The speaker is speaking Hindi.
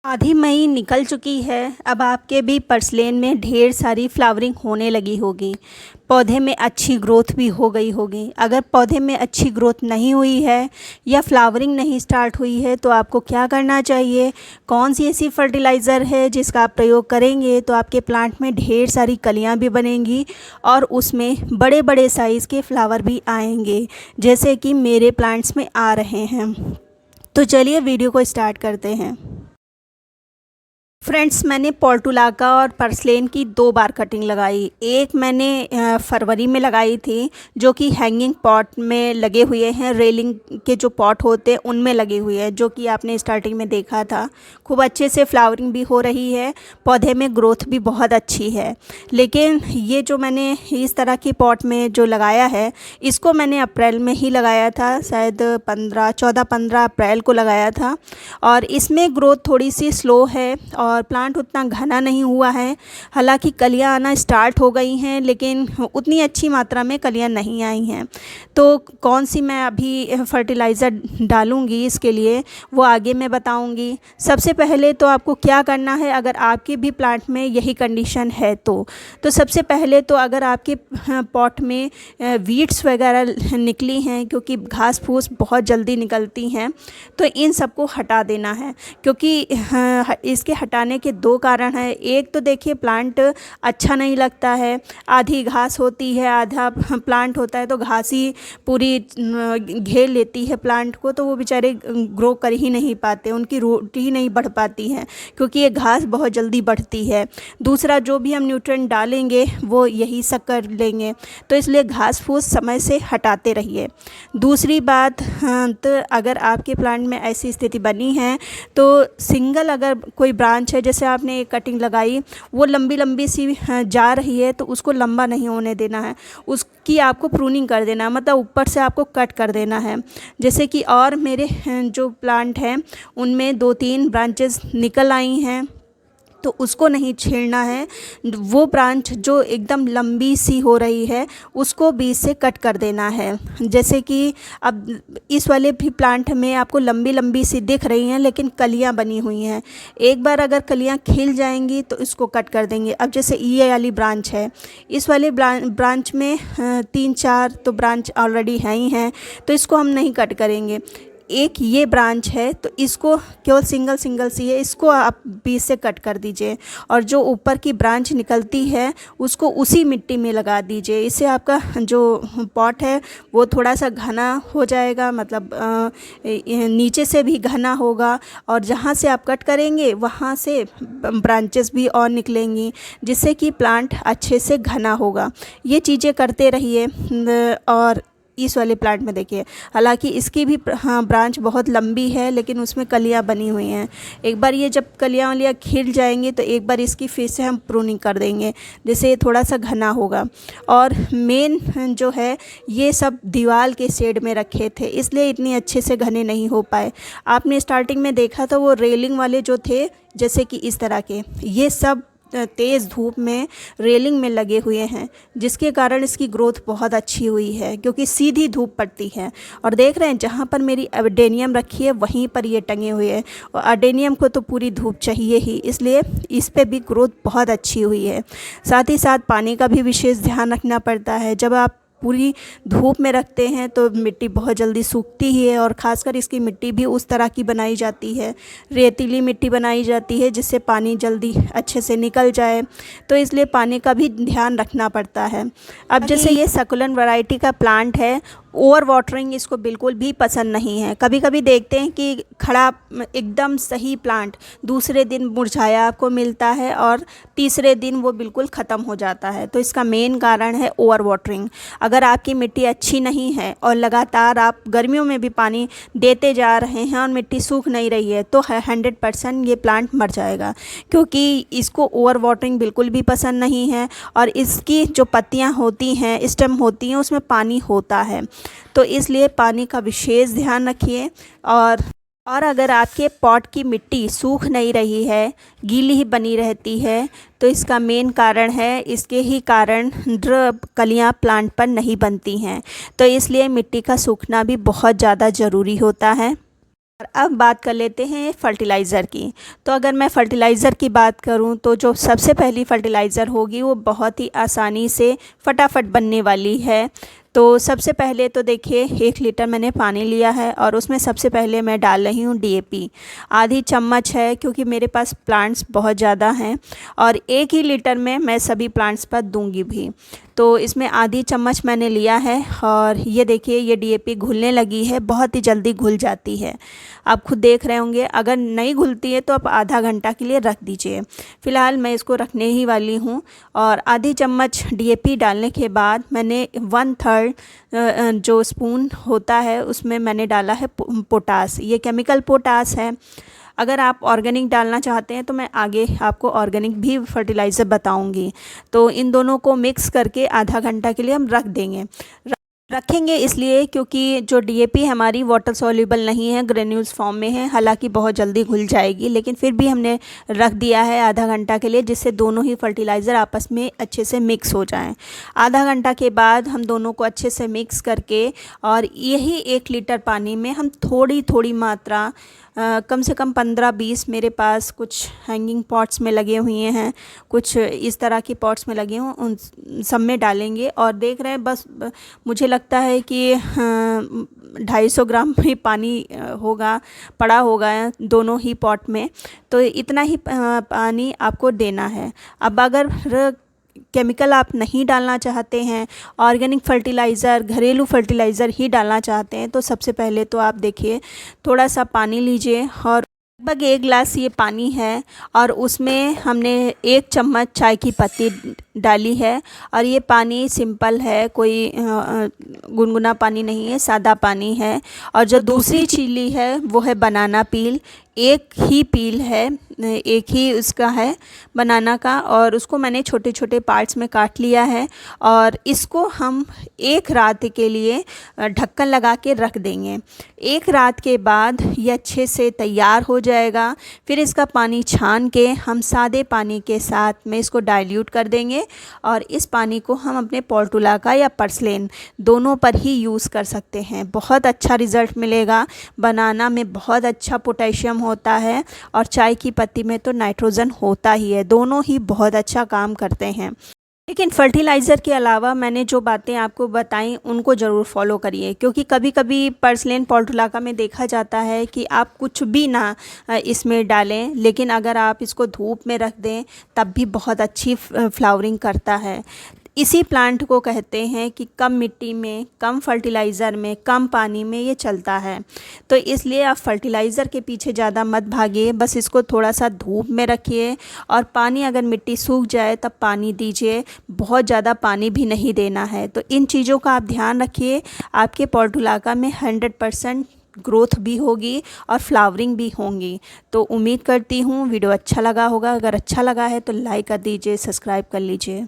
आधी मई निकल चुकी है। अब आपके भी पर्सलेन में ढेर सारी फ्लावरिंग होने लगी होगी। पौधे में अच्छी ग्रोथ भी हो गई होगी। अगर पौधे में अच्छी ग्रोथ नहीं हुई है या फ्लावरिंग नहीं स्टार्ट हुई है तो आपको क्या करना चाहिए, कौन सी ऐसी फर्टिलाइज़र है जिसका आप प्रयोग करेंगे तो आपके प्लांट में ढेर सारी कलियां भी बनेंगी और उसमें बड़े बड़े साइज़ के फ्लावर भी आएंगे, जैसे कि मेरे प्लांट्स में आ रहे हैं। तो चलिए वीडियो को स्टार्ट करते हैं। फ्रेंड्स, मैंने पोर्टुलाका और पर्सलेन की 2 बार कटिंग लगाई। एक मैंने फरवरी में लगाई थी, जो कि हैंगिंग पॉट में लगे हुए हैं, रेलिंग के जो पॉट होते हैं उनमें लगे हुए हैं, जो कि आपने स्टार्टिंग में देखा था। खूब अच्छे से फ्लावरिंग भी हो रही है, पौधे में ग्रोथ भी बहुत अच्छी है। लेकिन ये जो मैंने इस तरह की पॉट में जो लगाया है, इसको मैंने अप्रैल में ही लगाया था, शायद 14-15 अप्रैल को लगाया था। और इसमें ग्रोथ थोड़ी सी स्लो है और प्लांट उतना घना नहीं हुआ है। हालांकि कलियां आना स्टार्ट हो गई हैं, लेकिन उतनी अच्छी मात्रा में कलियां नहीं आई हैं। तो कौन सी मैं अभी फर्टिलाइज़र डालूंगी इसके लिए वो आगे मैं बताऊंगी। सबसे पहले तो आपको क्या करना है, अगर आपके भी प्लांट में यही कंडीशन है तो सबसे पहले तो अगर आपके पॉट में वीड्स वगैरह निकली हैं, क्योंकि घास फूस बहुत जल्दी निकलती हैं, तो इन सबको हटा देना है। क्योंकि इसके हटाने के 2 कारण हैं। एक तो देखिए, प्लांट अच्छा नहीं लगता है, आधी घास होती है, आधा प्लांट होता है, तो घास ही पूरी घेर लेती है प्लांट को, तो वो बेचारे ग्रो कर ही नहीं पाते, उनकी रूट ही नहीं बढ़ पाती है, क्योंकि ये घास बहुत जल्दी बढ़ती है। दूसरा, जो भी हम न्यूट्रिएंट डालेंगे वो यही सब कर लेंगे, तो इसलिए घास फूस समय से हटाते रहिए। दूसरी बात, तो अगर आपके प्लांट में ऐसी स्थिति बनी है तो सिंगल अगर कोई ब्रांच है, जैसे आपने एक कटिंग लगाई, वो लंबी लंबी सी जा रही है, तो उसको लंबा नहीं होने देना है, उसकी आपको प्रूनिंग कर देना है, मतलब ऊपर से आपको कट कर देना है। जैसे कि और मेरे जो प्लांट हैं उनमें 2-3 ब्रांचेस निकल आई हैं, तो उसको नहीं छेड़ना है। वो ब्रांच जो एकदम लंबी सी हो रही है उसको बीच से कट कर देना है। जैसे कि अब इस वाले भी प्लांट में आपको लंबी लंबी सी दिख रही हैं, लेकिन कलियां बनी हुई हैं। एक बार अगर कलियां खिल जाएंगी तो इसको कट कर देंगे। अब जैसे ये वाली ब्रांच है, इस वाले ब्रांच में 3-4 तो ब्रांच ऑलरेडी हैं ही हैं, तो इसको हम नहीं कट करेंगे। एक ये ब्रांच है तो इसको केवल सिंगल सिंगल सी है, इसको आप बीच से कट कर दीजिए, और जो ऊपर की ब्रांच निकलती है उसको उसी मिट्टी में लगा दीजिए। इससे आपका जो पॉट है वो थोड़ा सा घना हो जाएगा, मतलब नीचे से भी घना होगा, और जहाँ से आप कट करेंगे वहाँ से ब्रांचेस भी और निकलेंगी, जिससे कि प्लांट अच्छे से घना होगा। ये चीज़ें करते रहिए। और इस वाले प्लांट में देखिए, हालांकि इसकी भी ब्रांच बहुत लंबी है, लेकिन उसमें कलियां बनी हुई हैं। एक बार ये जब कलियां वलियां खिल जाएंगी तो एक बार इसकी फिर से हम प्रूनिंग कर देंगे, जिससे ये थोड़ा सा घना होगा। और मेन जो है, ये सब दीवार के शेड में रखे थे, इसलिए इतनी अच्छे से घने नहीं हो पाए। आपने स्टार्टिंग में देखा था वो रेलिंग वाले जो थे, जैसे कि इस तरह के, ये सब तेज़ धूप में रेलिंग में लगे हुए हैं, जिसके कारण इसकी ग्रोथ बहुत अच्छी हुई है, क्योंकि सीधी धूप पड़ती है। और देख रहे हैं, जहाँ पर मेरी अडेनियम रखी है वहीं पर ये टंगे हुए हैं, और अडेनियम को तो पूरी धूप चाहिए ही, इसलिए इस पे भी ग्रोथ बहुत अच्छी हुई है। साथ ही साथ पानी का भी विशेष ध्यान रखना पड़ता है। जब आप पूरी धूप में रखते हैं तो मिट्टी बहुत जल्दी सूखती ही है, और ख़ासकर इसकी मिट्टी भी उस तरह की बनाई जाती है, रेतीली मिट्टी बनाई जाती है, जिससे पानी जल्दी अच्छे से निकल जाए, तो इसलिए पानी का भी ध्यान रखना पड़ता है। अब जैसे ये सक्युलेंट वैरायटी का प्लांट है, ओवर वाटरिंग इसको बिल्कुल भी पसंद नहीं है। कभी कभी देखते हैं कि खड़ा एकदम सही प्लांट दूसरे दिन मुरझाया आपको मिलता है, और तीसरे दिन वो बिल्कुल ख़त्म हो जाता है, तो इसका मेन कारण है ओवर वाटरिंग। अगर आपकी मिट्टी अच्छी नहीं है और लगातार आप गर्मियों में भी पानी देते जा रहे हैं और मिट्टी सूख नहीं रही है, तो 100% ये प्लांट मर जाएगा, क्योंकि इसको ओवर वाटरिंग बिल्कुल भी पसंद नहीं है। और इसकी जो पत्तियाँ होती हैं, स्टेम होती हैं, उसमें पानी होता है, तो इसलिए पानी का विशेष ध्यान रखिए। और अगर आपके पॉट की मिट्टी सूख नहीं रही है, गीली ही बनी रहती है, तो इसका मेन कारण है, इसके ही कारण कलियां प्लांट पर नहीं बनती हैं। तो इसलिए मिट्टी का सूखना भी बहुत ज़्यादा ज़रूरी होता है। अब बात कर लेते हैं फर्टिलाइज़र की। तो अगर मैं फ़र्टिलाइज़र की बात करूं तो जो सबसे पहली फ़र्टिलाइज़र होगी वो बहुत ही आसानी से फटाफट बनने वाली है। तो सबसे पहले तो देखिए 1 लीटर मैंने पानी लिया है और उसमें सबसे पहले मैं डाल रही हूँ डीएपी। आधी चम्मच है क्योंकि मेरे पास प्लांट्स बहुत ज़्यादा हैं और 1 ही लीटर में मैं सभी प्लांट्स पर दूंगी भी। तो इसमें आधी चम्मच मैंने लिया है और ये देखिए ये डीएपी घुलने लगी है, बहुत ही जल्दी घुल जाती है। आप खुद देख रहे होंगे, अगर नहीं घुलती है तो आप आधा घंटा के लिए रख दीजिए। फ़िलहाल मैं इसको रखने ही वाली हूँ। और आधी चम्मच डीएपी डालने के बाद मैंने 1/3 जो स्पून होता है उसमें मैंने डाला है पोटास। ये केमिकल पोटास है। अगर आप ऑर्गेनिक डालना चाहते हैं तो मैं आगे आपको ऑर्गेनिक भी फर्टिलाइज़र बताऊंगी। तो इन दोनों को मिक्स करके आधा घंटा के लिए हम रख देंगे। रखेंगे इसलिए क्योंकि जो डीएपी हमारी वाटर सॉल्युबल नहीं है, ग्रेन्यूल्स फॉर्म में है, हालांकि बहुत जल्दी घुल जाएगी, लेकिन फिर भी हमने रख दिया है आधा घंटा के लिए, जिससे दोनों ही फर्टिलाइज़र आपस में अच्छे से मिक्स हो जाएं। आधा घंटा के बाद हम दोनों को अच्छे से मिक्स करके और यही 1 लीटर पानी में हम थोड़ी थोड़ी मात्रा कम से कम 15-20 मेरे पास कुछ हैंगिंग पॉट्स में लगे हुए हैं, कुछ इस तरह की पॉट्स में लगे हों, उन सब में डालेंगे। और देख रहे हैं बस मुझे लगता है कि 250 ग्राम ही पानी होगा, पड़ा होगा दोनों ही पॉट में। तो इतना ही पानी आपको देना है। अब अगर केमिकल आप नहीं डालना चाहते हैं, ऑर्गेनिक फर्टिलाइज़र, घरेलू फर्टिलाइज़र ही डालना चाहते हैं, तो सबसे पहले तो आप देखिए थोड़ा सा पानी लीजिए और लगभग 1 गिलास ये पानी है और उसमें हमने 1 चम्मच चाय की पत्ती डाली है। और ये पानी सिंपल है, कोई गुनगुना पानी नहीं है, सादा पानी है। और जो दूसरी चीज़ ली है वो है बनाना पील। एक ही पील है, एक ही उसका है बनाना का, और उसको मैंने छोटे छोटे पार्ट्स में काट लिया है। और इसको हम 1 रात के लिए ढक्कन लगा के रख देंगे। 1 रात के बाद ये अच्छे से तैयार हो जाएगा। फिर इसका पानी छान के हम सादे पानी के साथ में इसको डाइल्यूट कर देंगे और इस पानी को हम अपने पोर्टुलाका या पर्सलेन दोनों पर ही यूज़ कर सकते हैं। बहुत अच्छा रिज़ल्ट मिलेगा। बनाना में बहुत अच्छा पोटेशियम होता है और चाय की पत्ती में तो नाइट्रोजन होता ही है, दोनों ही बहुत अच्छा काम करते हैं। लेकिन फर्टिलाइज़र के अलावा मैंने जो बातें आपको बताई उनको ज़रूर फॉलो करिए, क्योंकि कभी कभी पर्सलेन पोर्टुलाका में देखा जाता है कि आप कुछ भी ना इसमें डालें, लेकिन अगर आप इसको धूप में रख दें तब भी बहुत अच्छी फ्लावरिंग करता है। इसी प्लांट को कहते हैं कि कम मिट्टी में, कम फर्टिलाइज़र में, कम पानी में ये चलता है। तो इसलिए आप फर्टिलाइज़र के पीछे ज़्यादा मत भागिए, बस इसको थोड़ा सा धूप में रखिए और पानी अगर मिट्टी सूख जाए तब पानी दीजिए, बहुत ज़्यादा पानी भी नहीं देना है। तो इन चीज़ों का आप ध्यान रखिए, आपके पोर्टुलाका में 100% ग्रोथ भी होगी और फ्लावरिंग भी होंगी। तो उम्मीद करती हूँ वीडियो अच्छा लगा होगा। अगर अच्छा लगा है तो लाइक कर दीजिए, सब्सक्राइब कर लीजिए।